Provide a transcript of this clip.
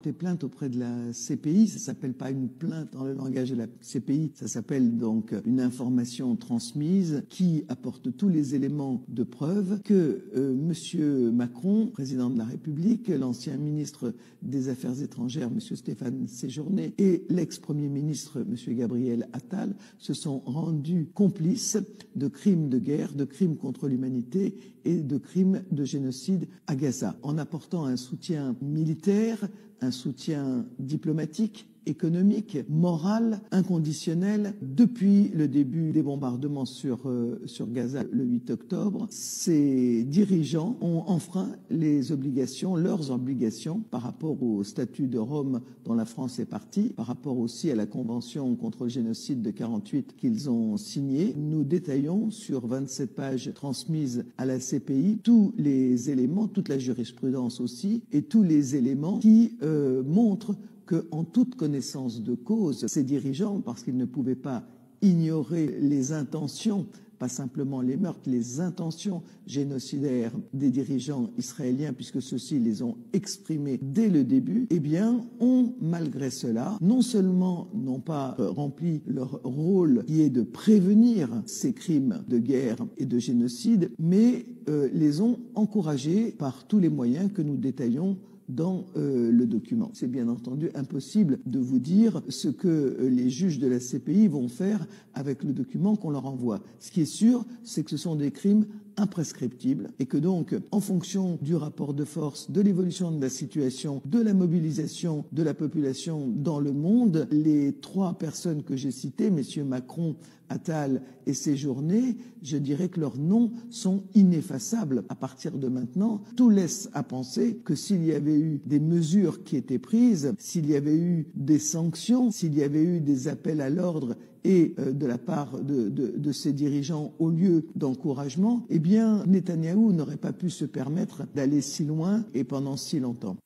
Des plaintes auprès de la CPI, ça s'appelle pas une plainte dans le langage de la CPI, ça s'appelle donc une information transmise qui apporte tous les éléments de preuve que Monsieur Macron, président de la République, l'ancien ministre des Affaires étrangères, Monsieur Stéphane Séjourné, et l'ex-premier ministre, Monsieur Gabriel Attal, se sont rendus complices de crimes de guerre, de crimes contre l'humanité et de crimes de génocide à Gaza, en apportant un soutien militaire, un soutien diplomatique, économique, moral, inconditionnel. Depuis le début des bombardements sur Gaza le 8 octobre, ces dirigeants ont enfreint leurs obligations par rapport au statut de Rome dont la France est partie, par rapport aussi à la Convention contre le génocide de 1948 qu'ils ont signée. Nous détaillons sur 27 pages transmises à la CPI tous les éléments, toute la jurisprudence aussi, et tous les éléments qui montrent qu'en toute connaissance de cause, ces dirigeants, parce qu'ils ne pouvaient pas ignorer les intentions, pas simplement les meurtres, les intentions génocidaires des dirigeants israéliens, puisque ceux-ci les ont exprimées dès le début, eh bien, ont, malgré cela, non seulement n'ont pas rempli leur rôle qui est de prévenir ces crimes de guerre et de génocide, mais les ont encouragés par tous les moyens que nous détaillons dans le document. C'est bien entendu impossible de vous dire ce que les juges de la CPI vont faire avec le document qu'on leur envoie. Ce qui est sûr, c'est que ce sont des crimes imprescriptibles et que donc, en fonction du rapport de force, de l'évolution de la situation, de la mobilisation de la population dans le monde, les trois personnes que j'ai citées, messieurs Macron, Attal et Séjourné, je dirais que leurs noms sont ineffaçables. À partir de maintenant, tout laisse à penser que s'il y avait eu des mesures qui étaient prises, s'il y avait eu des sanctions, s'il y avait eu des appels à l'ordre et de la part de ces dirigeants au lieu d'encouragement, eh bien, Netanyahou n'aurait pas pu se permettre d'aller si loin et pendant si longtemps.